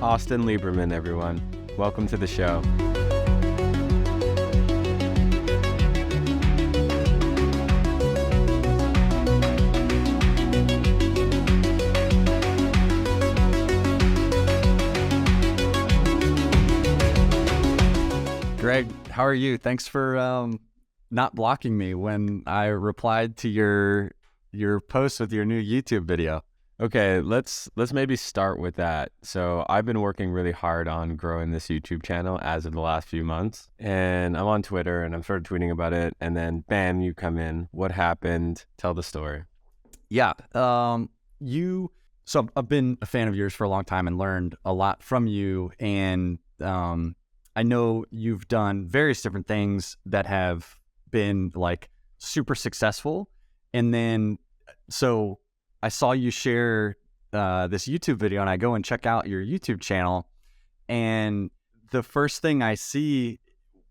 Austin Lieberman, everyone. Welcome to the show. Greg, how are you? Thanks for not blocking me when I replied to your post with your new YouTube video. Okay, let's maybe start with that. So I've been working really hard on growing this YouTube channel as of the last few months, and I'm on Twitter and I'm sort of tweeting about it, and then bam, you come in. What happened? Tell the story. Yeah, so I've been a fan of yours for a long time and learned a lot from you, and I know you've done various different things that have been like super successful, and then so I saw you share this YouTube video, and I go and check out your YouTube channel, and the first thing I see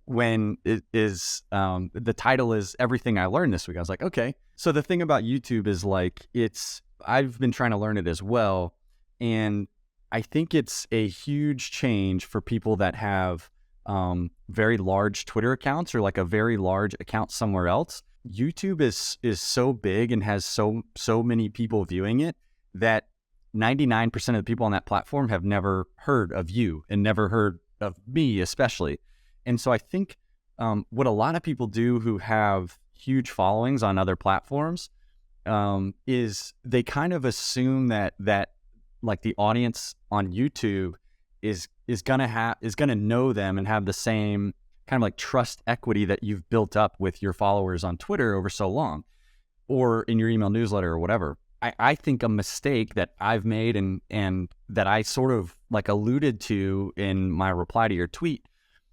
when it is the title is Everything I Learned This Week. I was like, okay. So the thing about YouTube is like I've been trying to learn it as well, and I think it's a huge change for people that have very large Twitter accounts or like a very large account somewhere else. YouTube is so big and has so many people viewing it that 99% of the people on that platform have never heard of you and never heard of me especially. And so I think what a lot of people do who have huge followings on other platforms is they kind of assume that like the audience on YouTube is gonna know them and have the same kind of like trust equity that you've built up with your followers on Twitter over so long, or in your email newsletter or whatever. I think a mistake that I've made and that I sort of like alluded to in my reply to your tweet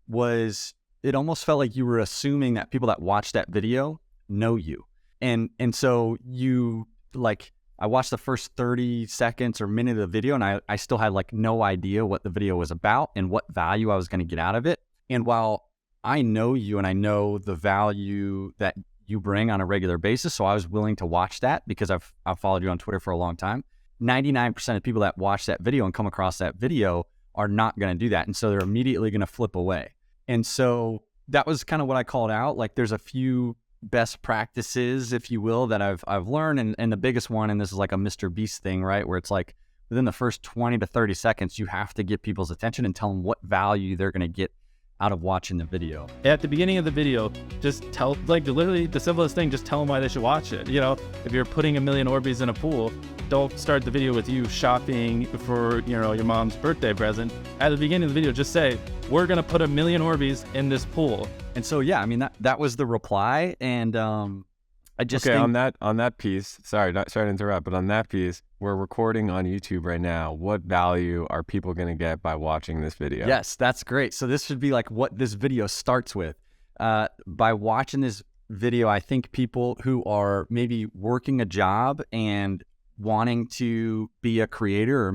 was it almost felt like you were assuming that people that watch that video know you. And so you like, I watched the first 30 seconds or minute of the video, and I still had like no idea what the video was about and what value I was going to get out of it. And while I know you and I know the value that you bring on a regular basis, so I was willing to watch that because I've followed you on Twitter for a long time. 99% of people that watch that video and come across that video are not going to do that. And so they're immediately going to flip away. And so that was kind of what I called out. Like there's a few best practices, if you will, that I've learned. And the biggest one, and this is like a Mr. Beast thing, right? Where it's like within the first 20 to 30 seconds, you have to get people's attention and tell them what value they're going to get out of watching the video. At the beginning of the video, just tell, like literally the simplest thing, just tell them why they should watch it. You know, if you're putting 1 million Orbeez in a pool, don't start the video with you shopping for, you know, your mom's birthday present. At the beginning of the video, just say, we're going to put 1 million Orbeez in this pool. And so, yeah, I mean, that was the reply. And I just think... Okay, on that piece, sorry to interrupt, but on that piece, we're recording on YouTube right now. What value are people going to get by watching this video? Yes, that's great. So this should be like what this video starts with. By watching this video, I think people who are maybe working a job and wanting to be a creator or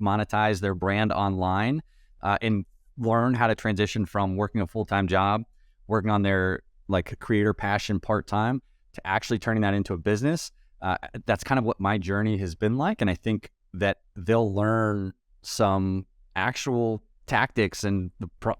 monetize their brand online and learn how to transition from working a full-time job, working on their like creator passion part-time, to actually turning that into a business. That's kind of what my journey has been like. And I think that they'll learn some actual tactics, and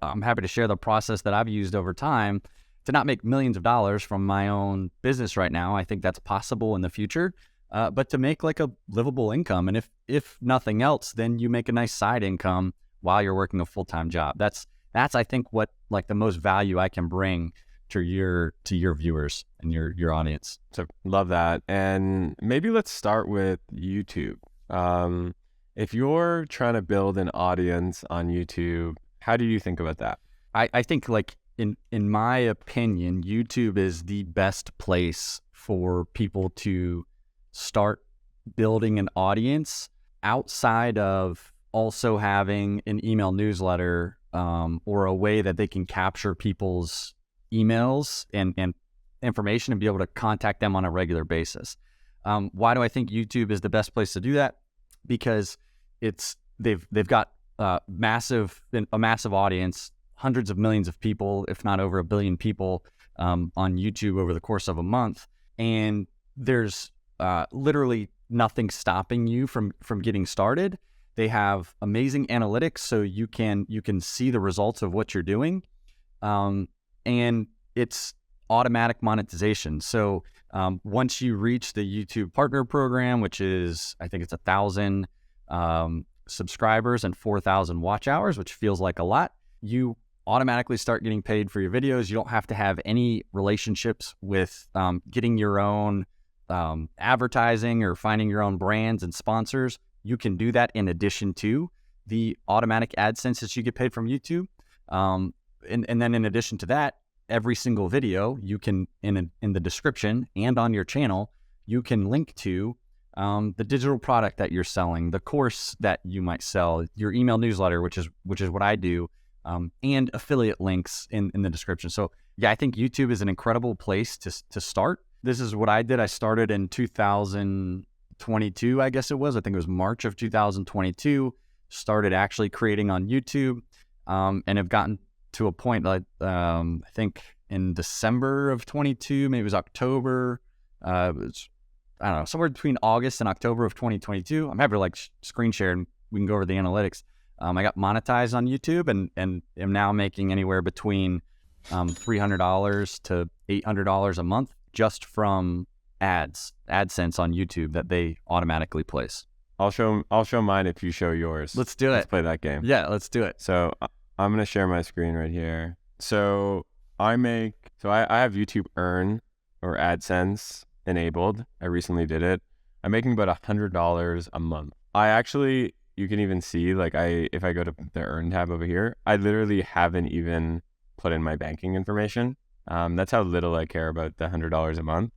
I'm happy to share the process that I've used over time to not make millions of dollars from my own business right now. I think that's possible in the future, but to make like a livable income. And if nothing else, then you make a nice side income while you're working a full-time job. That's I think what like the most value I can bring to your viewers and your audience. So love that. And maybe let's start with YouTube. If you're trying to build an audience on YouTube, how do you think about that? I think like in my opinion, YouTube is the best place for people to start building an audience outside of also having an email newsletter or a way that they can capture people's emails and information and be able to contact them on a regular basis. Why do I think YouTube is the best place to do that? Because they've got a massive audience, hundreds of millions of people, if not over 1 billion people on YouTube over the course of a month, and there's literally nothing stopping you from getting started. They have amazing analytics, so you can see the results of what you're doing, and it's automatic monetization. So once you reach the YouTube Partner Program, which is, I think it's 1,000 subscribers and 4,000 watch hours, which feels like a lot, you automatically start getting paid for your videos. You don't have to have any relationships with getting your own advertising or finding your own brands and sponsors. You can do that in addition to the automatic AdSense that you get paid from YouTube. And then in addition to that, every single video you can, in the description and on your channel, you can link to the digital product that you're selling, the course that you might sell, your email newsletter, which is what I do, and affiliate links in the description. So yeah, I think YouTube is an incredible place to start. This is what I did. I started in 2022, I guess it was. I think it was March of 2022. Started actually creating on YouTube, and have gotten to a point like I think in December of 22, maybe it was October. It was, I don't know, somewhere between August and October of 2022. I'm happy to like screen share and we can go over the analytics. I got monetized on YouTube and am now making anywhere between $300 to $800 a month just from AdSense on YouTube that they automatically place. I'll show mine if you show yours. Let's do it. Let's play that game. Yeah, let's do it. So I'm gonna share my screen right here. So I have YouTube Earn or AdSense enabled. I recently did it. I'm making about $100 a month. You can even see, like, if I go to the Earn tab over here, I literally haven't even put in my banking information. That's how little I care about the $100 a month.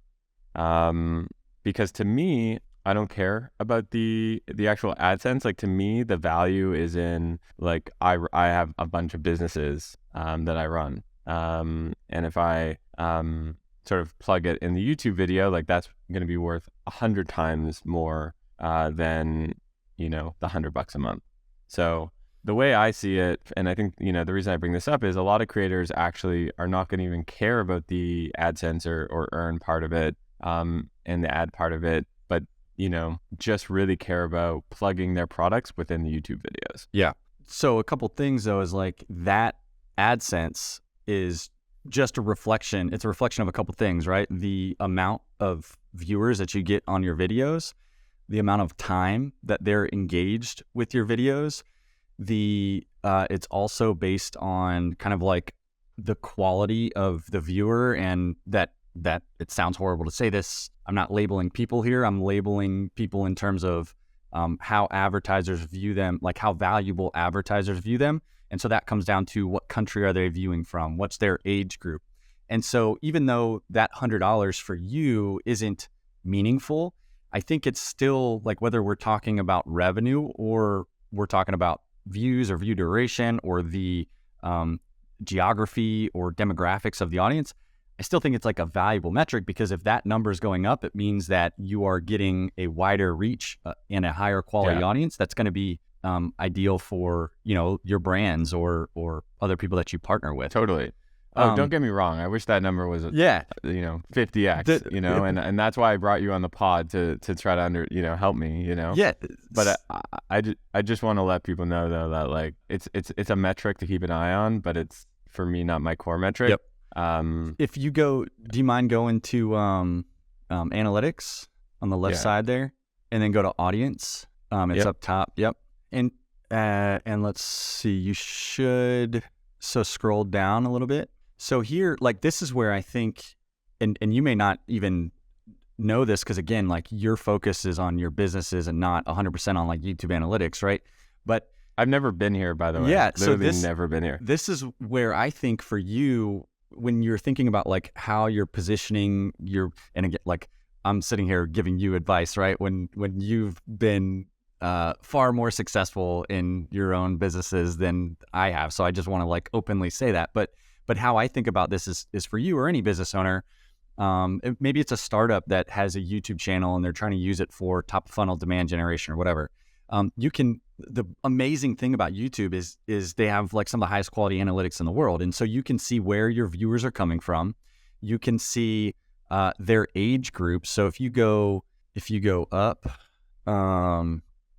Because to me, I don't care about the actual AdSense. Like, to me, the value is in, like, I have a bunch of businesses that I run. And if I sort of plug it in the YouTube video, like, that's going to be worth 100 times more than, the $100 a month. So the way I see it, and I think, the reason I bring this up is a lot of creators actually are not going to even care about the AdSense or Earn part of it, and the ad part of it, but, just really care about plugging their products within the YouTube videos. Yeah. So a couple things though is like that AdSense is just a reflection. It's a reflection of a couple things, right? The amount of viewers that you get on your videos, the amount of time that they're engaged with your videos. It's also based on kind of like the quality of the viewer, and that it sounds horrible to say this. I'm not labeling people here. I'm labeling people in terms of how advertisers view them, like how valuable advertisers view them. And so that comes down to what country are they viewing from? What's their age group? And so even though that $100 for you isn't meaningful, I think it's still, like, whether we're talking about revenue or we're talking about views or view duration or the geography or demographics of the audience, I still think it's like a valuable metric, because if that number is going up, it means that you are getting a wider reach and a higher quality audience that's going to be ideal for, your brands or other people that you partner with. Totally. Oh, don't get me wrong. I wish that number was 50x, and that's why I brought you on the pod to try to help me, Yeah. But I just want to let people know though that, like, it's a metric to keep an eye on, but it's, for me, not my core metric. Yep. If you go, do you mind going to analytics on the left side there, and then go to audience? It's up top. Yep. And let's see, you should scroll down a little bit. So here, like, this is where I think, and you may not even know this, because again, like, your focus is on your businesses and not 100% on like YouTube analytics, right? But I've never been here, by the way. Yeah, Literally never been here. This is where I think for you, when you're thinking about like how you're positioning and again, like, I'm sitting here giving you advice, right? When you've been far more successful in your own businesses than I have. So I just want to like openly say that. But how I think about this is for you or any business owner, maybe it's a startup that has a YouTube channel and they're trying to use it for top funnel demand generation or whatever. The amazing thing about YouTube is they have like some of the highest quality analytics in the world. And so you can see where your viewers are coming from. You can see their age group. So if you go up,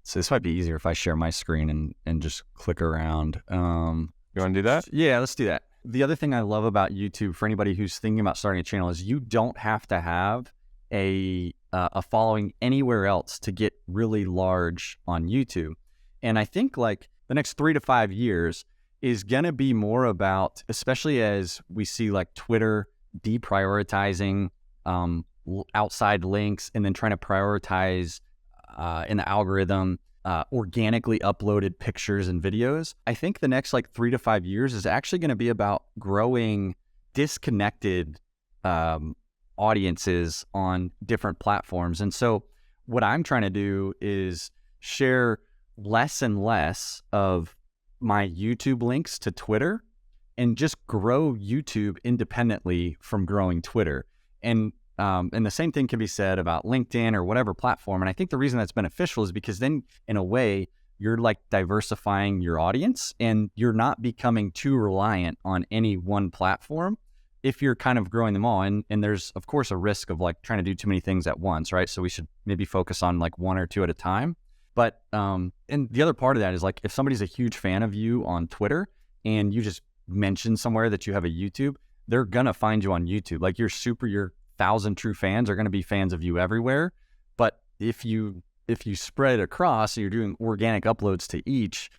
So this might be easier if I share my screen and just click around. You want to do that? Yeah, let's do that. The other thing I love about YouTube for anybody who's thinking about starting a channel is you don't have to have a following anywhere else to get really large on YouTube. And I think like the next 3 to 5 years is going to be more about, especially as we see like Twitter deprioritizing outside links and then trying to prioritize in the algorithm organically uploaded pictures and videos. I think the next like 3 to 5 years is actually going to be about growing disconnected audiences on different platforms. And so what I'm trying to do is share less and less of my YouTube links to Twitter and just grow YouTube independently from growing Twitter. And the same thing can be said about LinkedIn or whatever platform. And I think the reason that's beneficial is because then in a way, you're like diversifying your audience and you're not becoming too reliant on any one platform if you're kind of growing them all. And there's of course a risk of like trying to do too many things at once, right? So we should maybe focus on like 1 or 2 at a time. But, and the other part of that is like, if somebody's a huge fan of you on Twitter and you just mention somewhere that you have a YouTube, they're going to find you on YouTube. Like your 1,000 true fans are going to be fans of you everywhere. But if you spread it across and you're doing organic uploads to each,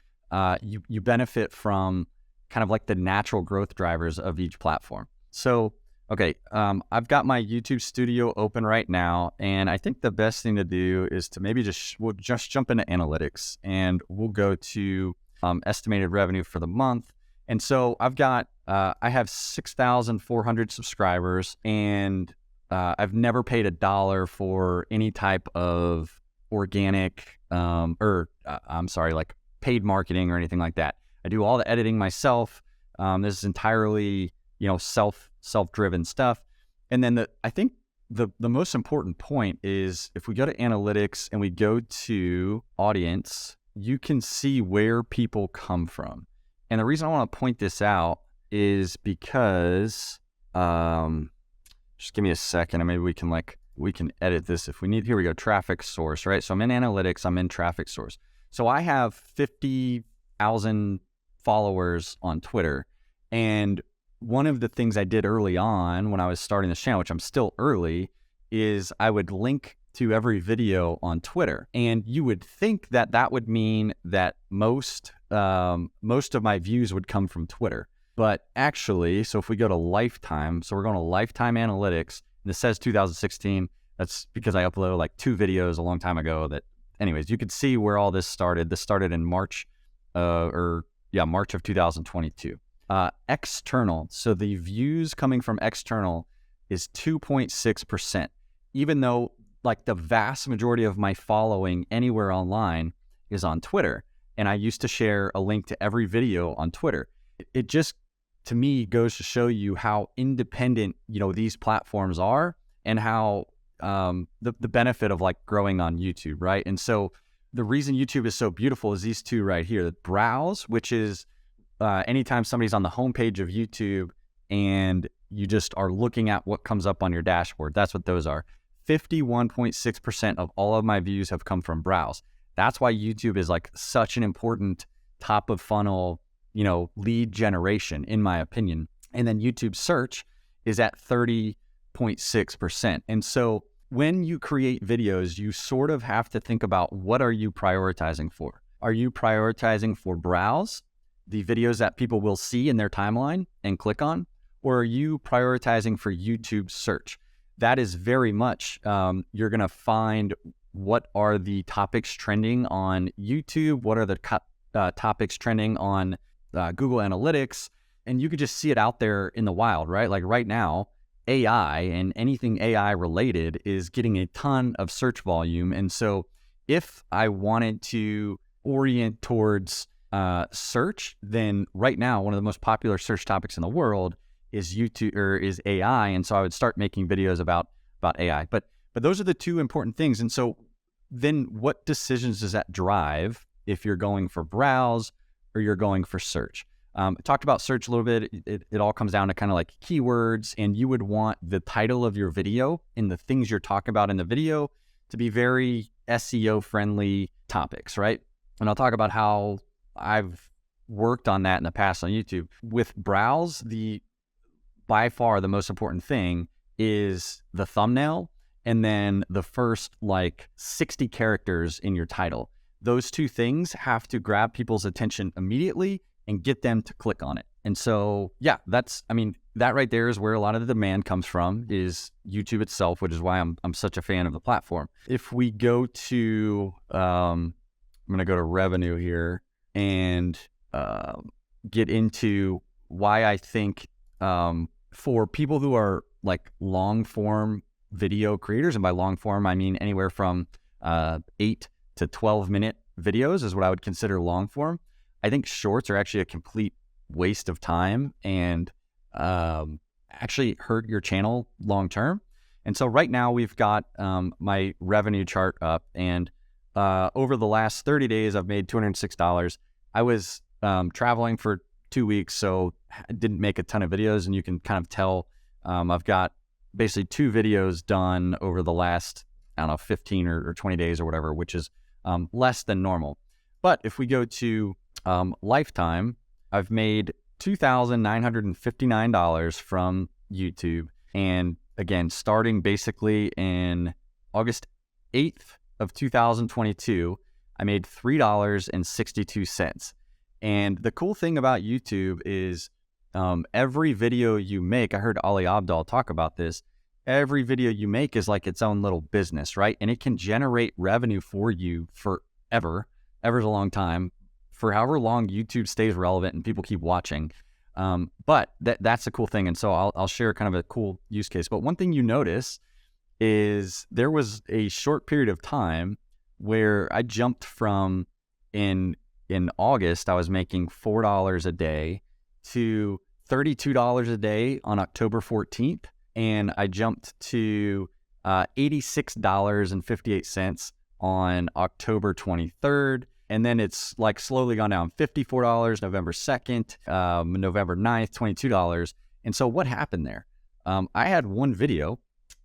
you benefit from kind of like the natural growth drivers of each platform. So, okay, I've got my YouTube studio open right now, and I think the best thing to do is to maybe we'll just jump into analytics, and we'll go to estimated revenue for the month. And so I've got, I have 6,400 subscribers, and I've never paid $1 for any type of organic, like paid marketing or anything like that. I do all the editing myself. This is entirely, self-driven stuff. And then I think the most important point is if we go to analytics and we go to audience, you can see where people come from. And the reason I want to point this out is because, just give me a second and maybe we can edit this if we need. Here we go, traffic source, right? So I'm in analytics, I'm in traffic source. So I have 50,000 followers on Twitter. And one of the things I did early on when I was starting this channel, which I'm still early, is I would link to every video on Twitter. And you would think that that would mean that most of my views would come from Twitter. But actually, so if we go to lifetime, so we're going to lifetime analytics, and this says 2016. That's because I uploaded like 2 videos a long time ago that, anyways, you could see where all this started. This started in March of 2022. External, so the views coming from external is 2.6%, even though like the vast majority of my following anywhere online is on Twitter. And I used to share a link to every video on Twitter. It just, to me, goes to show you how independent, these platforms are and how the benefit of like growing on YouTube, right? And so the reason YouTube is so beautiful is these 2 right here. The browse, which is anytime somebody's on the homepage of YouTube and you just are looking at what comes up on your dashboard, that's what those are. 51.6% of all of my views have come from browse. That's why YouTube is like such an important top of funnel, lead generation, in my opinion. And then YouTube search is at 30.6%. And so when you create videos, you sort of have to think about what are you prioritizing for? Are you prioritizing for browse, the videos that people will see in their timeline and click on? Or are you prioritizing for YouTube search? That is very much, you're going to find what are the topics trending on YouTube, what are the topics trending on Google Analytics, and you could just see it out there in the wild, right? Like right now, AI and anything AI related is getting a ton of search volume. And so if I wanted to orient towards search, then right now, one of the most popular search topics in the world is YouTube or is AI. And so I would start making videos about AI. But those are the 2 important things. And so then what decisions does that drive if you're going for browse or you're going for search? I talked about search a little bit. It all comes down to kind of like keywords, and you would want the title of your video and the things you're talking about in the video to be very SEO friendly topics, right? And I'll talk about how I've worked on that in the past on YouTube. With browse, by far the most important thing is the thumbnail and then the first like 60 characters in your title. Those two things have to grab people's attention immediately and get them to click on it. And so, yeah, that right there is where a lot of the demand comes from, is YouTube itself, which is why I'm such a fan of the platform. If we go to, I'm going to go to revenue here and get into why I think for people who are like long form video creators, and by long form, I mean anywhere from 8 to 12 minute videos is what I would consider long form. I think shorts are actually a complete waste of time and actually hurt your channel long term. And so right now we've got my revenue chart up, and over the last 30 days, I've made $206. I was traveling for 2 weeks, so I didn't make a ton of videos, and you can kind of tell I've got basically 2 videos done over the last, 15 or 20 days or whatever, which is less than normal. But if we go to lifetime, I've made $2,959 from YouTube. And again, starting basically in August 8th of 2022, I made $3.62. And the cool thing about YouTube is every video you make, I heard Ali Abdaal talk about this, every video you make is like its own little business, right? And it can generate revenue for you forever. Ever's a long time, for however long YouTube stays relevant and people keep watching. But that's a cool thing. And so I'll share kind of a cool use case. But one thing you notice is there was a short period of time where I jumped from in August, I was making $4 a day to $32 a day on October 14th. And I jumped to $86.58 on October 23rd. And then it's like slowly gone down, $54 November 2nd, November 9th, $22. And so what happened there? I had one video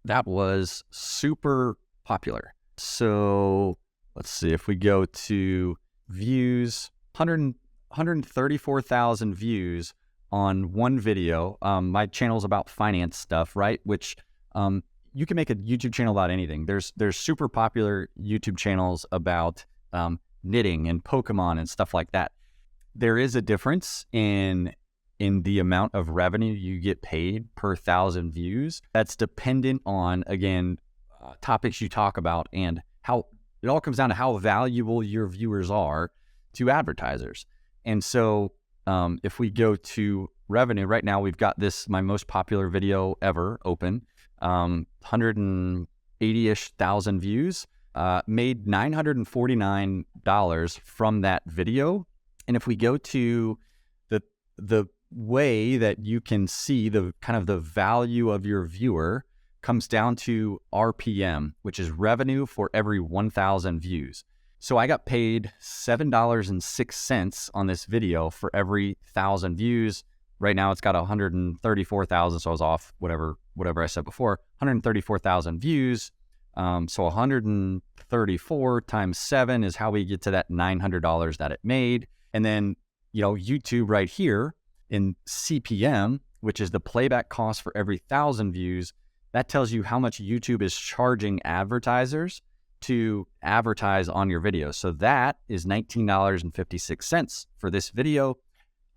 that was super popular. So let's see, if we go to views, 134,000 views on one video. My channel is about finance stuff, right? Which you can make a YouTube channel about anything. There's super popular YouTube channels about knitting and Pokemon and stuff like that. There is a difference in the amount of revenue you get paid per 1,000 views. That's dependent on, again, topics you talk about and how it all comes down to how valuable your viewers are to advertisers. And so if we go to revenue, right now we've got my most popular video ever open, 180-ish thousand views. Made $949 from that video. And if we go to the way that you can see the kind of the value of your viewer comes down to RPM, which is revenue for every 1,000 views. So I got paid $7.06 on this video for every 1,000 views. Right now it's got 134,000, so I was off whatever I said before, 134,000 views. So 134 times 7 is how we get to that $900 that it made. And then, YouTube right here in CPM, which is the playback cost for every 1,000 views, that tells you how much YouTube is charging advertisers to advertise on your video. So that is $19.56 for this video.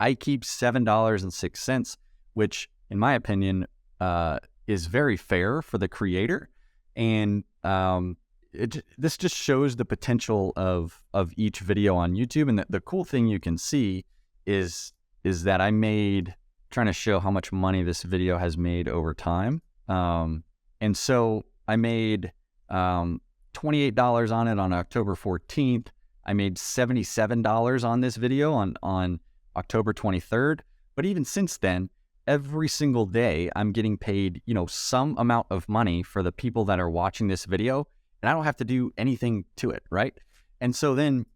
I keep $7.06, which in my opinion is very fair for the creator. And this just shows the potential of each video on YouTube. And the cool thing you can see is that I made, trying to show how much money this video has made over time. And so I made $28 on it on October 14th. I made $77 on this video on October 23rd. But even since then, every single day I'm getting paid, some amount of money for the people that are watching this video, and I don't have to do anything to it, right? And so then,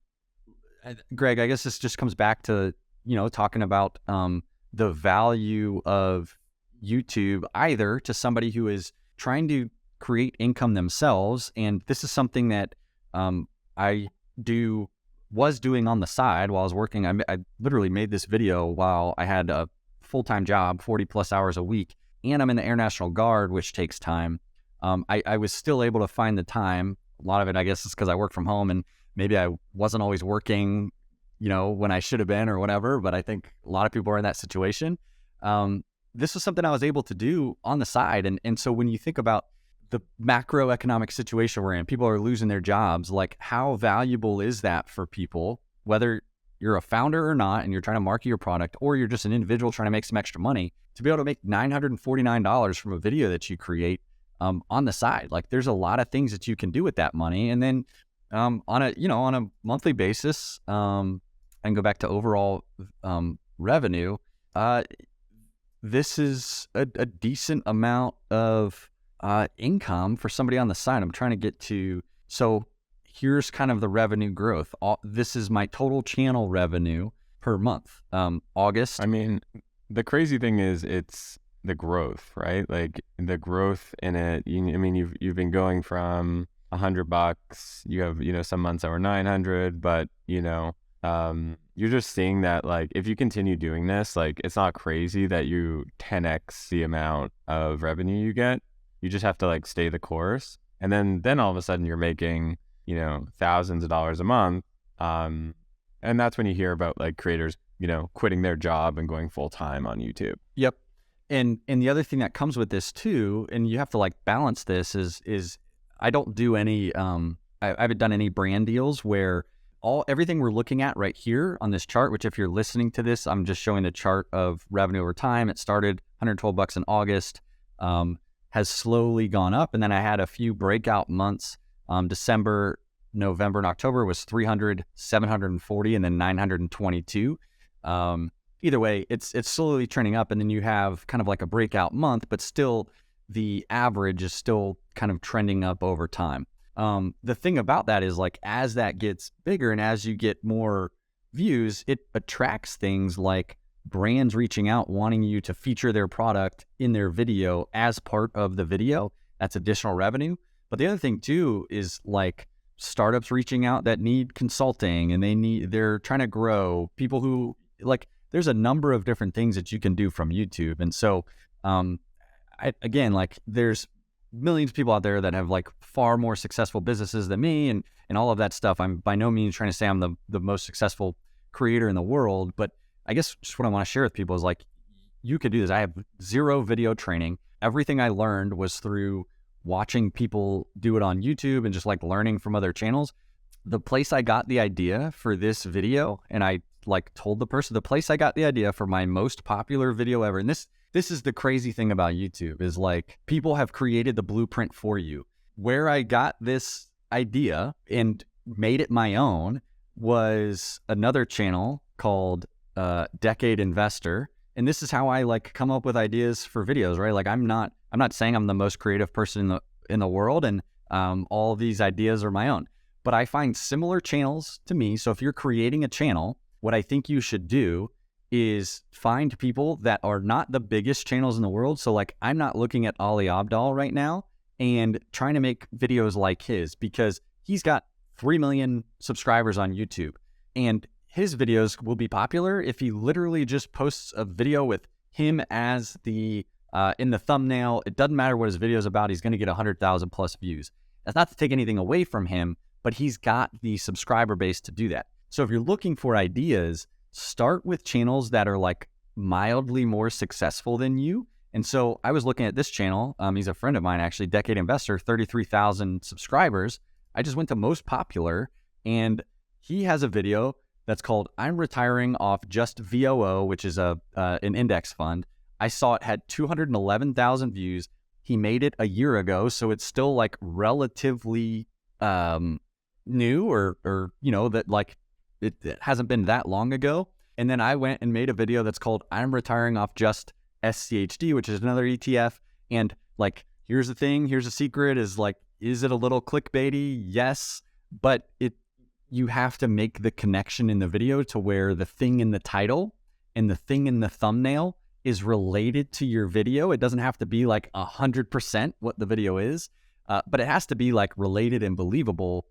Greg, I guess this just comes back to, talking about the value of YouTube, either to somebody who is trying to create income themselves. And this is something that I was doing on the side while I was working. I literally made this video while I had a full-time job, 40 plus hours a week, and I'm in the Air National Guard, which takes time. I was still able to find the time. A lot of it, I guess, is because I work from home, and maybe I wasn't always working, when I should have been or whatever, but I think a lot of people are in that situation. This was something I was able to do on the side. And so when you think about the macroeconomic situation we're in, people are losing their jobs, like how valuable is that for people, whether you're a founder or not, and you're trying to market your product, or you're just an individual trying to make some extra money, to be able to make $949 from a video that you create on the side. Like there's a lot of things that you can do with that money. And then on a monthly basis, and go back to overall revenue, this is a decent amount of income for somebody on the side. I'm trying to get to, so here's kind of the revenue growth. This is my total channel revenue per month. August. I mean, the crazy thing is it's the growth, right? Like the growth in it. You've been going from $100. You have, some months that were 900, but you're just seeing that, like, if you continue doing this, like, it's not crazy that you 10x the amount of revenue you get. You just have to like stay the course. And then all of a sudden you're making, thousands of dollars a month. And that's when you hear about like creators, quitting their job and going full time on YouTube. Yep. And the other thing that comes with this too, and you have to like balance this is I don't do any, I haven't done any brand deals where everything we're looking at right here on this chart, which if you're listening to this, I'm just showing the chart of revenue over time. It started $112 in August, has slowly gone up. And then I had a few breakout months. December, November, and October was 300, 740, and then 922. Either way, it's slowly trending up. And then you have kind of like a breakout month, but still the average is still kind of trending up over time. The thing about that is, like, as that gets bigger and as you get more views, it attracts things like brands reaching out, wanting you to feature their product in their video as part of the video. That's additional revenue. But the other thing too is like startups reaching out that need consulting and they're trying to grow. People who there's a number of different things that you can do from YouTube. And so, there's millions of people out there that have like far more successful businesses than me and all of that stuff. I'm by no means trying to say I'm the most successful creator in the world, but I guess just what I want to share with people is like, you could do this. I have zero video training. Everything I learned was through watching people do it on YouTube and just like learning from other channels. The place I got the idea for this video, and I like told the person, the place I got the idea for my most popular video ever, and this is the crazy thing about YouTube, is like people have created the blueprint for you. Where I got this idea and made it my own was another channel called Decade Investor. And this is how I like come up with ideas for videos, right? Like I'm not saying I'm the most creative person in the world and all of these ideas are my own, but I find similar channels to me. So if you're creating a channel, what I think you should do is find people that are not the biggest channels in the world. So like I'm not looking at Ali Abdaal right now and trying to make videos like his, because he's got 3 million subscribers on YouTube, and his videos will be popular if he literally just posts a video with him as the in the thumbnail. It doesn't matter what his video is about. He's going to get 100,000 plus views. That's not to take anything away from him, but he's got the subscriber base to do that. So if you're looking for ideas, start with channels that are like mildly more successful than you. And so I was looking at this channel. He's a friend of mine, actually, Decade Investor, 33,000 subscribers. I just went to most popular, and he has a video that's called I'm Retiring Off Just VOO, which is an index fund. I saw it had 211,000 views. He made it a year ago, so it's still like relatively new, or that like it hasn't been that long ago. And then I went and made a video that's called I'm Retiring Off Just SCHD, which is another ETF. And like, here's the thing, here's a secret, is like, is it a little clickbaity? Yes, but you have to make the connection in the video to where the thing in the title and the thing in the thumbnail is related to your video. It doesn't have to be like 100% what the video is. but it has to be like related and believable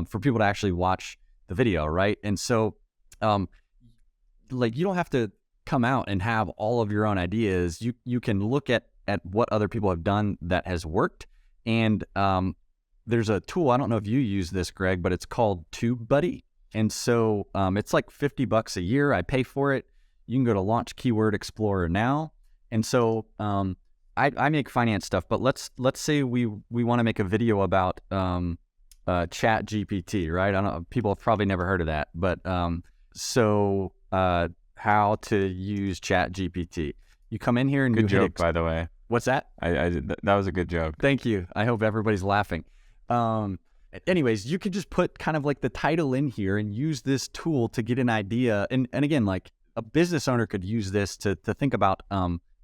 for people to actually watch the video, right? And so, like, you don't have to come out and have all of your own ideas. You can look at what other people have done that has worked. And there's a tool, I don't know if you use this, Greg, but it's called TubeBuddy. And so it's like $50 a year. I pay for it. You can go to Launch Keyword Explorer now. And so I make finance stuff, but let's say we want to make a video about Chat GPT, right? I don't know, people have probably never heard of that, but how to use Chat GPT. You come in here and good joke, by the way. What's that? That was a good joke. Thank you. I hope everybody's laughing. Anyways, you could just put kind of like the title in here and use this tool to get an idea. And again, like a business owner could use this to think about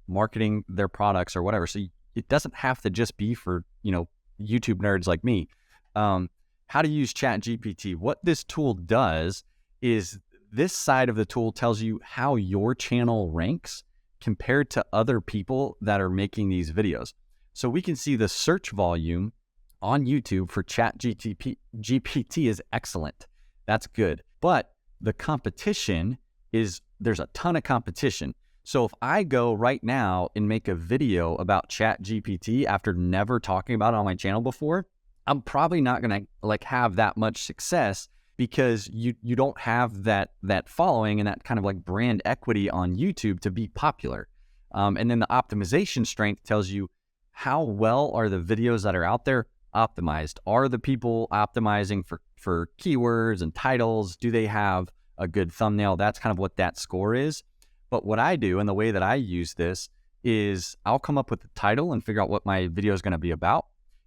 marketing their products or whatever. So it doesn't have to just be for, YouTube nerds like me. How to use Chat GPT. What this tool does is this side of the tool tells you how your channel ranks compared to other people that are making these videos. So we can see the search volume on YouTube for Chat GPT is excellent. That's good. But the competition is, there's a ton of competition. So if I go right now and make a video about Chat GPT after never talking about it on my channel before, I'm probably not going to like have that much success because you don't have that following and that kind of like brand equity on YouTube to be popular. And then the optimization strength tells you how well are the videos that are out there optimized. Are the people optimizing for keywords and titles? Do they have a good thumbnail? That's kind of what that score is. But what I do and the way that I use this is I'll come up with the title and figure out what my video is going to be about.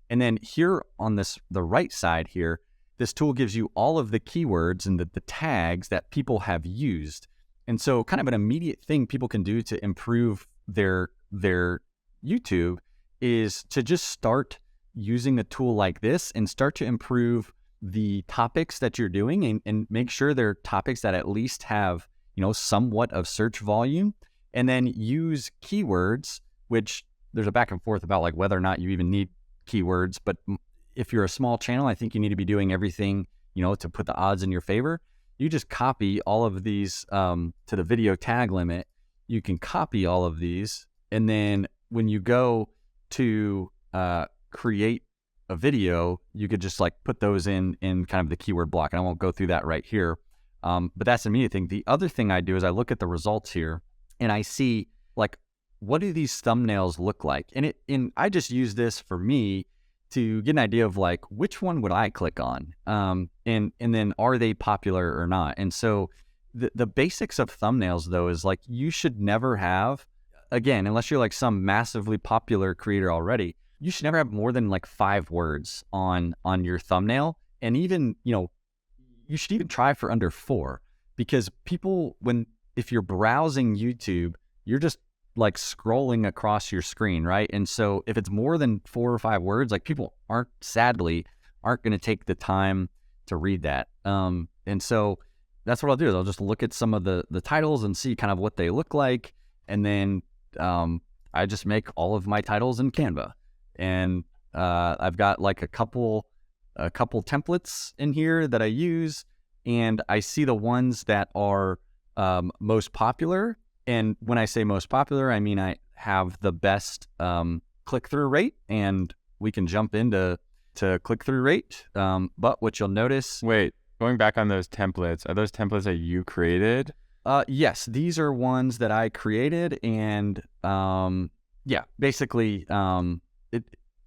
And then here on the right side here, this tool gives you all of the keywords and the tags that people have used. And so kind of an immediate thing people can do to improve their YouTube is to just start using a tool like this and start to improve the topics that you're doing and make sure they're topics that at least have, somewhat of search volume, and then use keywords, which there's a back and forth about like whether or not you even need keywords. But if you're a small channel, I think you need to be doing everything, to put the odds in your favor. You just copy all of these to the video tag limit. You can copy all of these. And then when you go to create a video, you could just like put those in kind of the keyword block. And I won't go through that right here. But that's the immediate thing. The other thing I do is I look at the results here and I see like, what do these thumbnails look like? And I just use this for me to get an idea of like, which one would I click on? And then are they popular or not? And so the basics of thumbnails though is like, you should never have, again, unless you're like some massively popular creator already, you should never have more than like 5 words on your thumbnail. And even, you should even try for under 4, because people, if you're browsing YouTube, you're just like scrolling across your screen, right? And so if it's more than 4 or 5 words, like people sadly aren't going to take the time to read that. And so that's what I'll do is I'll just look at some of the titles and see kind of what they look like. And then I just make all of my titles in Canva. And I've got like a couple templates in here that I use, and I see the ones that are most popular. And when I say most popular, I mean I have the best click-through rate, and we can jump into click-through rate. But what you'll notice... Wait, going back on those templates, are those templates that you created? Yes, these are ones that I created, and basically...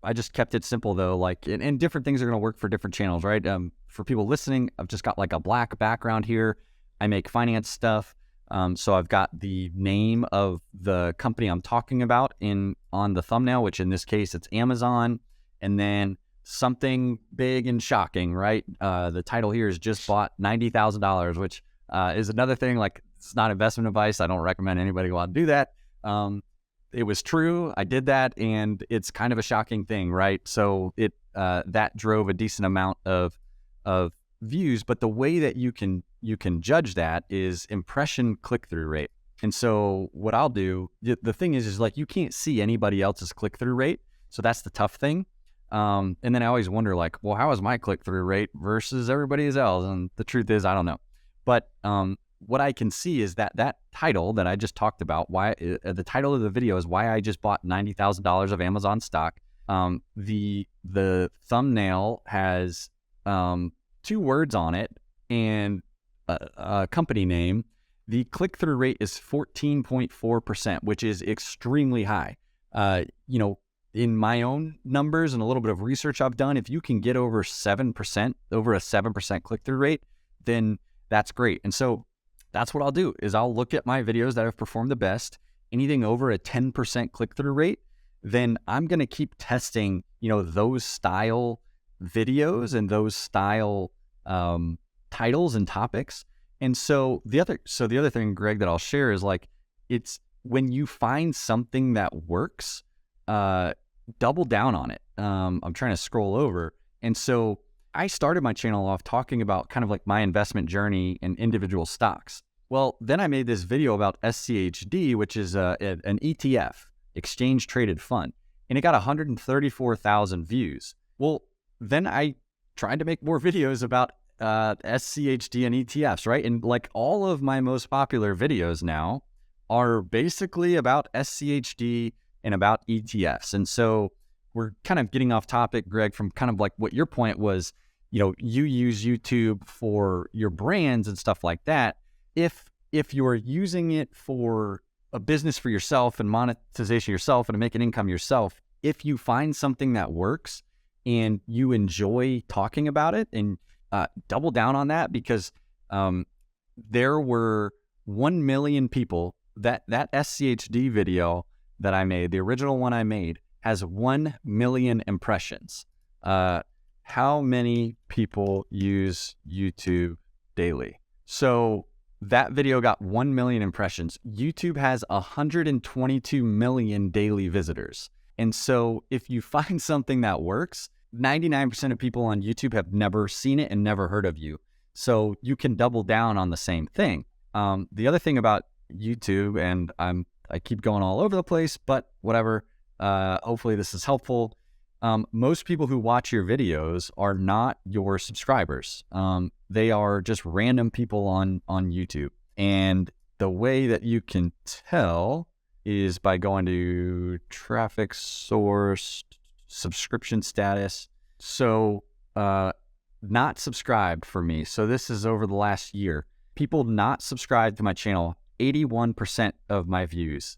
I just kept it simple though, like, and different things are going to work for different channels, right? For people listening, I've just got like a black background here. I make finance stuff. So I've got the name of the company I'm talking about on the thumbnail, which in this case, it's Amazon. And then something big and shocking, right? The title here is just bought $90,000, which is another thing, like, it's not investment advice. I don't recommend anybody go out and do that. It was true. I did that, and it's kind of a shocking thing, right? So that drove a decent amount of views. But the way that you can judge that is impression click-through rate. And so what I'll do, the thing is like you can't see anybody else's click-through rate. So that's the tough thing. And then I always wonder, like, well, how is my click-through rate versus everybody else? And the truth is, I don't know. But what I can see is that title that I just talked about, the title of the video is why I just bought $90,000 of Amazon stock. The thumbnail has 2 words on it and a company name. The click-through rate is 14.4%, which is extremely high. In my own numbers and a little bit of research I've done, if you can get over a 7% click-through rate, then that's great. And so that's what I'll do is I'll look at my videos that have performed the best. Anything over a 10% click-through rate, then I'm going to keep testing, those style videos and those style titles and topics. And so the other thing, Greg, that I'll share is like, it's when you find something that works, double down on it. I'm trying to scroll over. And so I started my channel off talking about kind of like my investment journey in individual stocks. Well, then I made this video about SCHD, which is an ETF, exchange traded fund, and it got 134,000 views. Well, then I tried to make more videos about SCHD and ETFs, right? And like all of my most popular videos now are basically about SCHD and about ETFs. And so we're kind of getting off topic, Greg, from kind of like what your point was, you use YouTube for your brands and stuff like that. If you're using it for a business for yourself and monetization yourself and to make an income yourself, if you find something that works and you enjoy talking about it, and double down on that, because there were 1 million people that SCHD video that I made, the original one I made, has 1 million impressions. How many people use YouTube daily? So that video got 1 million impressions. YouTube has 122 million daily visitors. And so if you find something that works, 99% of people on YouTube have never seen it and never heard of you. So you can double down on the same thing. The other thing about YouTube, and I keep going all over the place, but whatever. Hopefully this is helpful. Most people who watch your videos are not your subscribers. They are just random people on YouTube. And the way that you can tell is by going to traffic source, subscription status. So not subscribed for me. So this is over the last year. People not subscribed to my channel, 81% of my views.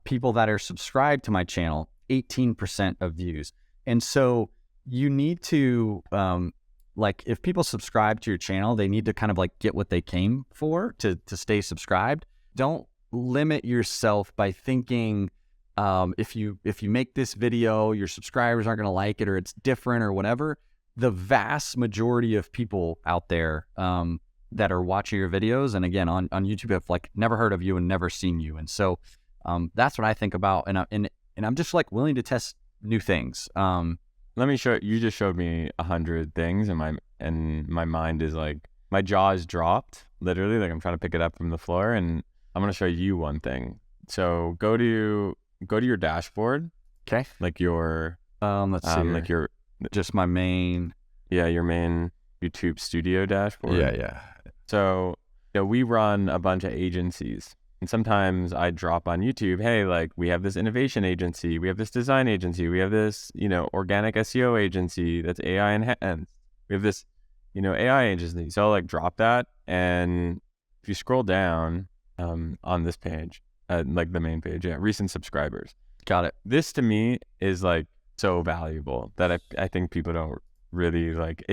People that are subscribed to my channel, 18% of views. And so you need to, if people subscribe to your channel, they need to kind of like get what they came for to stay subscribed. Don't limit yourself by thinking, if you make this video, your subscribers aren't going to like it, or it's different or whatever. The vast majority of people out there that are watching your videos, and again on YouTube, have like never heard of you and never seen you. And so that's what I think about, and I'm just like willing to test new things. Let me show you. Just showed me 100 things, and my mind is like, my jaw is dropped, literally. Like I'm trying to pick it up from the floor, and I'm gonna show you one thing. So go to your dashboard. Okay. Like your let's see. like your just my main. Yeah, your main YouTube studio dashboard. Yeah. So we run a bunch of agencies. And sometimes I drop on YouTube, hey, like we have this innovation agency, we have this design agency, we have this, organic SEO agency that's AI enhanced. We have this, AI agency. So I'll like drop that. And if you scroll down on this page, like the main page, recent subscribers. Got it. This to me is like so valuable that I think people don't really like,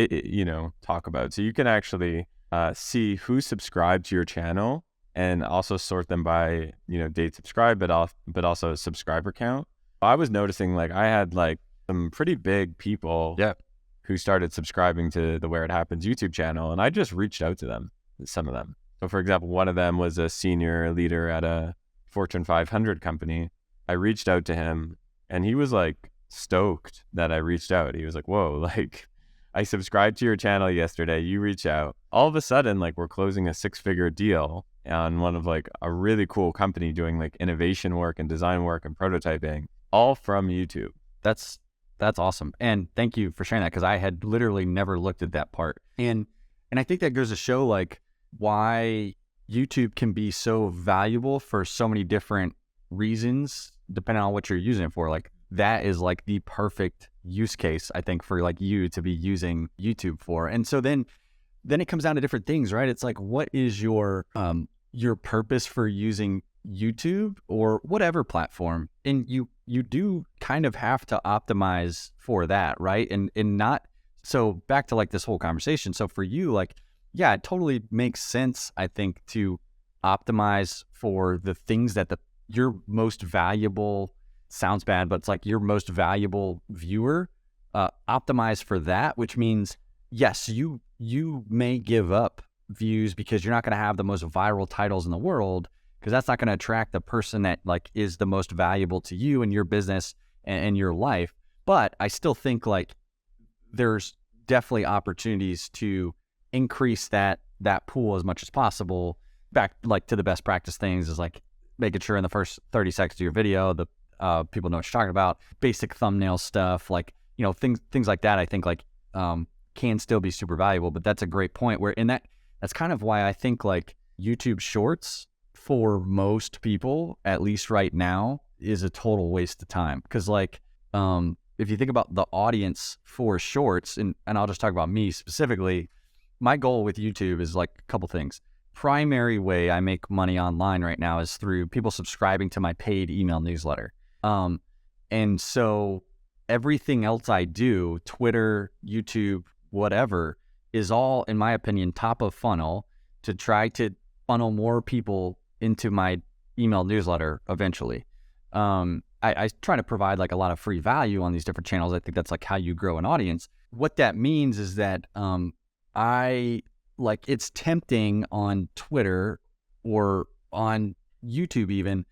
talk about. So you can actually see who subscribed to your channel, and also sort them by, date subscribed, but also subscriber count. I was noticing like I had like some pretty big people who started subscribing to the Where It Happens YouTube channel, and I just reached out to them, some of them. So for example, one of them was a senior leader at a Fortune 500 company. I reached out to him, and he was like stoked that I reached out. He was like, whoa, like I subscribed to your channel yesterday, you reach out. All of a sudden, like we're closing a 6-figure deal on one of like a really cool company doing like innovation work and design work and prototyping, all from YouTube. That's That's awesome. And thank you for sharing that, because I had literally never looked at that part. And I think that goes to show like why YouTube can be so valuable for so many different reasons, depending on what you're using it for. Like that is like the perfect use case, I think, for like you to be using YouTube for. And so then it comes down to different things, right? It's like, what is your purpose for using YouTube or whatever platform? And you do kind of have to optimize for that, right? And not, so back to like this whole conversation. So for you, like, yeah, it totally makes sense, I think, to optimize for the things that your most valuable, sounds bad, but it's like your most valuable viewer, optimize for that, which means, yes, you may give up views because you're not going to have the most viral titles in the world, because that's not going to attract the person that like is the most valuable to you and your business and your life. But I still think like there's definitely opportunities to increase that pool as much as possible. Back like to the best practice things is like making sure in the first 30 seconds of your video, the people know what you're talking about, basic thumbnail stuff, like, you know, things like that, I think like can still be super valuable. But that's a great point where that's kind of why I think like YouTube Shorts for most people, at least right now, is a total waste of time. Because like if you think about the audience for Shorts, and I'll just talk about me specifically, my goal with YouTube is like a couple things. Primary way I make money online right now is through people subscribing to my paid email newsletter. And so everything else I do, Twitter, YouTube, whatever, is all, in my opinion, top of funnel to try to funnel more people into my email newsletter eventually. I try to provide like a lot of free value on these different channels. I think that's like how you grow an audience. What that means is that it's tempting on Twitter or on YouTube even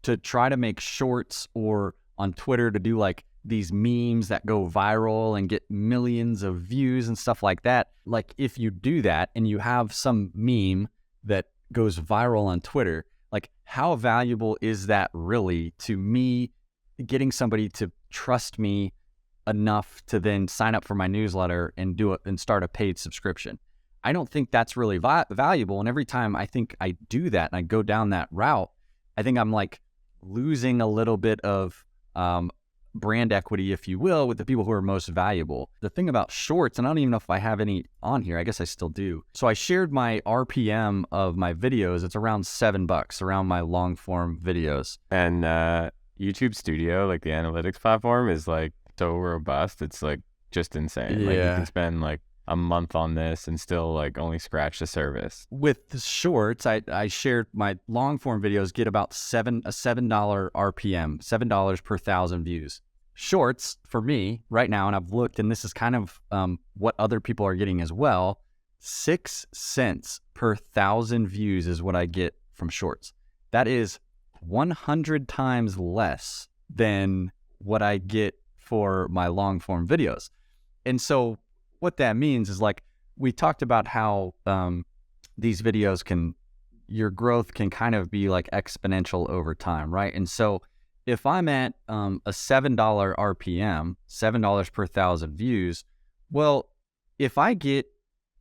to try to make shorts, or on Twitter to do like these memes that go viral and get millions of views and stuff like that. Like if you do that and you have some meme that goes viral on Twitter, like how valuable is that really to me getting somebody to trust me enough to then sign up for my newsletter and do it and start a paid subscription? I don't think that's really valuable. And every time I think I do that and I go down that route, I think I'm like losing a little bit of brand equity, if you will, with the people who are most valuable. The thing about shorts, and I don't even know if I have any on here, I guess I still do. So I shared my RPM of my videos. It's around $7 around my long form videos. And YouTube Studio, like the analytics platform, is like so robust. It's like just insane. Yeah. Like you can spend like a month on this and still like only scratch the surface. With the shorts, I shared my long form videos get about $7 RPM, $7 per 1,000 views. Shorts for me right now, and I've looked, and this is kind of what other people are getting as well, 6 cents per 1,000 views is what I get from shorts. That is 100 times less than what I get for my long form videos. And so what that means is like we talked about how these videos your growth can kind of be like exponential over time, right? And so if I'm at a $7 RPM, $7 per 1,000 views, well, if I get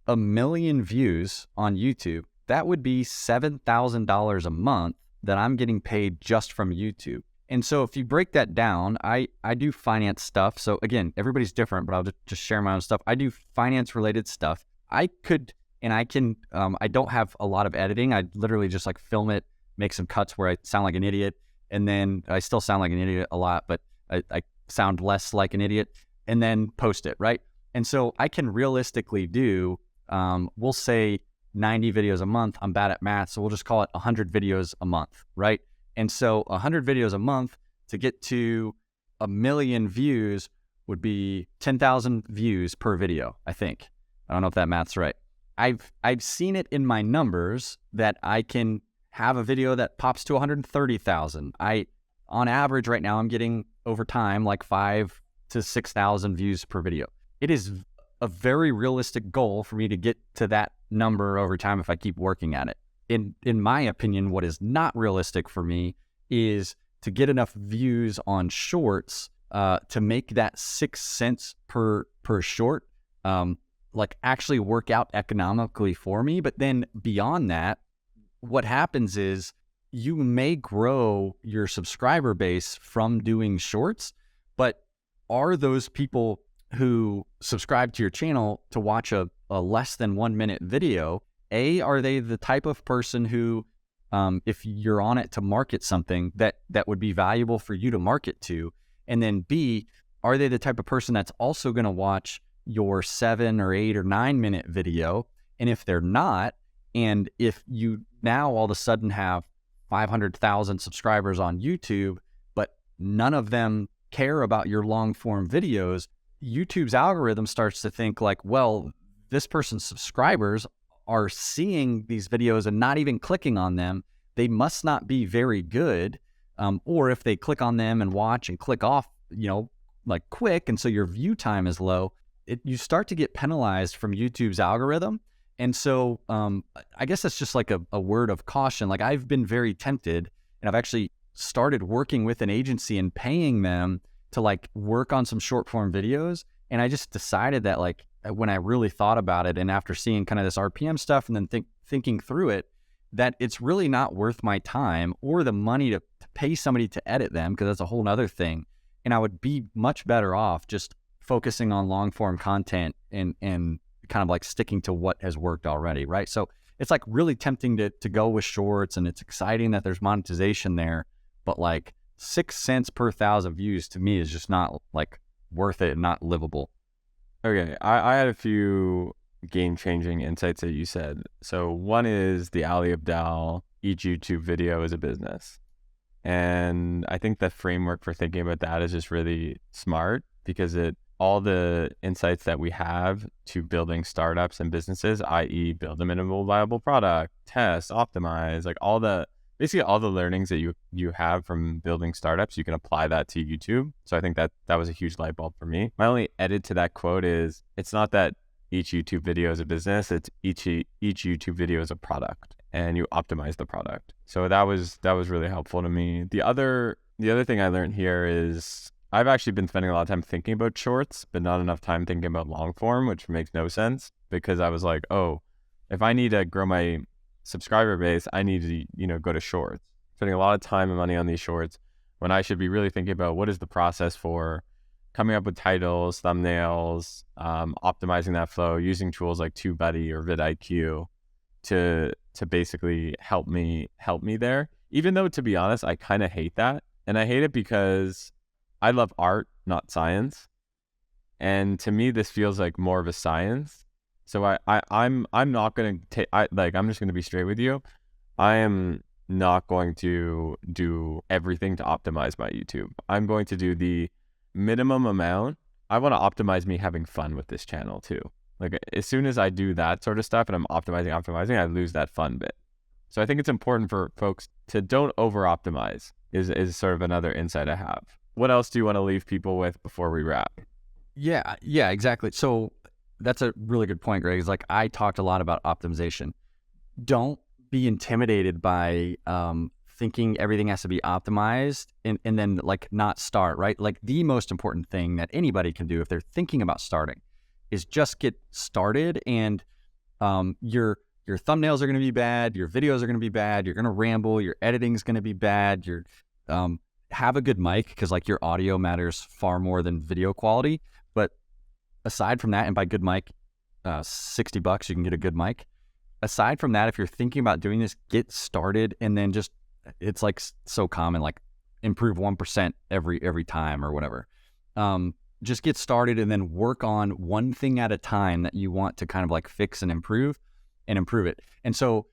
1 million views on YouTube, that would be $7,000 a month that I'm getting paid just from YouTube. And so if you break that down, I do finance stuff. So again, everybody's different, but I'll just share my own stuff. I do finance related stuff. I don't have a lot of editing. I literally just like film it, make some cuts where I sound like an idiot. And then I still sound like an idiot a lot, but I sound less like an idiot, and then post it, right? And so I can realistically do, we'll say 90 videos a month. I'm bad at math, so we'll just call it 100 videos a month, right? And so 100 videos a month to get to 1 million views would be 10,000 views per video, I think. I don't know if that math's right. I've seen it in my numbers that I can have a video that pops to 130,000. On average right now, I'm getting over time like 5,000 to 6,000 views per video. It is a very realistic goal for me to get to that number over time if I keep working at it. In my opinion, what is not realistic for me is to get enough views on shorts to make that 6 cents per short, like actually work out economically for me. But then beyond that, what happens is you may grow your subscriber base from doing shorts, but are those people who subscribe to your channel to watch a less than 1 minute video, are they the type of person who, if you're on it to market something that would be valuable for you to market to? And then B, are they the type of person that's also going to watch your 7 or 8 or 9 minute video? And if they're not, and if you now all of a sudden have 500,000 subscribers on YouTube, but none of them care about your long form videos, YouTube's algorithm starts to think like, well, this person's subscribers are seeing these videos and not even clicking on them. They must not be very good. Or if they click on them and watch and click off, like quick, and so your view time is low, you start to get penalized from YouTube's algorithm. And so I guess that's just like a word of caution. Like I've been very tempted, and I've actually started working with an agency and paying them to like work on some short form videos. And I just decided that like when I really thought about it, and after seeing kind of this RPM stuff and then thinking through it, that it's really not worth my time or the money to pay somebody to edit them, because that's a whole nother thing. And I would be much better off just focusing on long form content and kind of like sticking to what has worked already, right? So it's like really tempting to go with shorts, and it's exciting that there's monetization there, but like 6 cents per 1,000 views to me is just not like worth it and not livable. Okay, I had a few game-changing insights that you said. So one is the Ali Abdaal, each YouTube video is a business. And I think the framework for thinking about that is just really smart, because all the insights that we have to building startups and businesses, i.e. build a minimal viable product, test, optimize, like basically all the learnings that you have from building startups, you can apply that to YouTube. So I think that was a huge light bulb for me. My only edit to that quote is, it's not that each YouTube video is a business, it's each YouTube video is a product, and you optimize the product. So that was really helpful to me. The other thing I learned here is I've actually been spending a lot of time thinking about shorts, but not enough time thinking about long form, which makes no sense, because I was like, oh, if I need to grow my subscriber base, I need to, go to shorts. Spending a lot of time and money on these shorts when I should be really thinking about what is the process for coming up with titles, thumbnails, optimizing that flow, using tools like TubeBuddy or vidIQ to basically help me there. Even though, to be honest, I kind of hate that. And I hate it because I love art, not science. And to me, this feels like more of a science. So I'm not going to I'm just going to be straight with you. I am not going to do everything to optimize my YouTube. I'm going to do the minimum amount. I want to optimize me having fun with this channel too. Like as soon as I do that sort of stuff and I'm optimizing, I lose that fun bit. So I think it's important for folks to don't over optimize is sort of another insight I have. What else do you want to leave people with before we wrap? Yeah, exactly. So that's a really good point, Greg. Is like I talked a lot about optimization. Don't be intimidated by thinking everything has to be optimized and then like not start, right? Like the most important thing that anybody can do if they're thinking about starting is just get started, and your thumbnails are going to be bad, your videos are going to be bad, you're going to ramble, your editing is going to be bad, have a good mic, because like your audio matters far more than video quality. But aside from that, and by good mic, $60 you can get a good mic. Aside from that, if you're thinking about doing this, get started, and then just, it's like so common, like improve 1% every time or whatever. Just get started and then work on one thing at a time that you want to kind of like fix and improve it. And so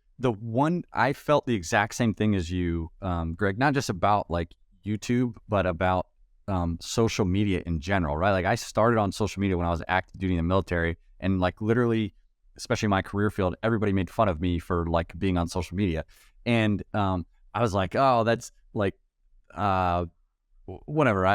I felt the exact same thing as you, Greg, not just about like YouTube, but about social media in general, right? Like I started on social media when I was active duty in the military, and like literally, especially my career field, everybody made fun of me for like being on social media. And I was like, oh, that's like, whatever.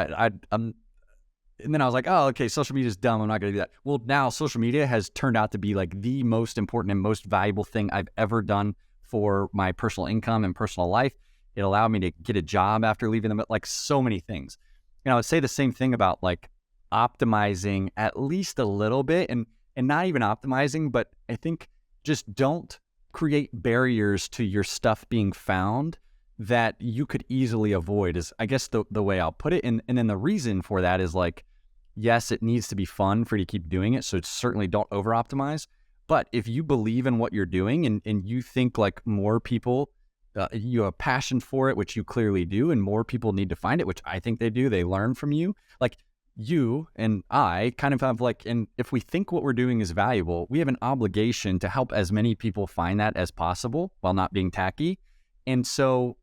And then I was like, oh, okay, social media is dumb. I'm not going to do that. Well, now social media has turned out to be like the most important and most valuable thing I've ever done for my personal income and personal life. It allowed me to get a job after leaving them, like so many things. I would say the same thing about like optimizing at least a little bit, and not even optimizing, but I think just don't create barriers to your stuff being found that you could easily avoid, is I guess the way I'll put it. And then the reason for that is like, yes, it needs to be fun for you to keep doing it. So certainly don't over optimize. But if you believe in what you're doing and you think like more people, you have a passion for it, which you clearly do, and more people need to find it, which I think they do, they learn from you. Like you and I kind of have like, and if we think what we're doing is valuable, we have an obligation to help as many people find that as possible while not being tacky. And so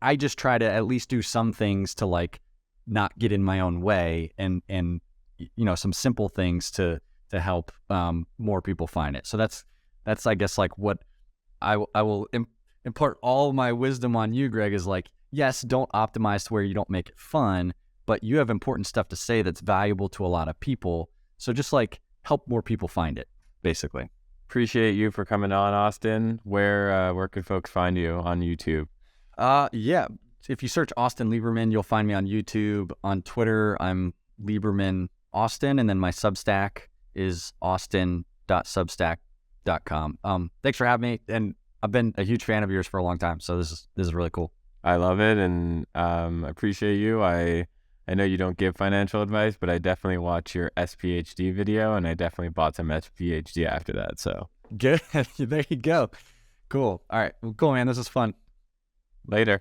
I just try to at least do some things to like not get in my own way, and some simple things to help more people find it. So that's I guess like what I will impart all my wisdom on you, Greg, is like, yes, don't optimize to where you don't make it fun, but you have important stuff to say that's valuable to a lot of people. So just like help more people find it, basically. Appreciate you for coming on, Austin. Where can folks find you on YouTube? Yeah. If you search Austin Lieberman, you'll find me on YouTube. On Twitter, I'm Lieberman Austin, and then my Substack is austin.substack.com. Thanks for having me, and I've been a huge fan of yours for a long time, so this is really cool. I love it, and I appreciate you. I know you don't give financial advice, but I definitely watch your SPHD video, and I definitely bought some SPHD after that. So good. There you go. Cool. All right. Well, cool, man. This is fun. Later.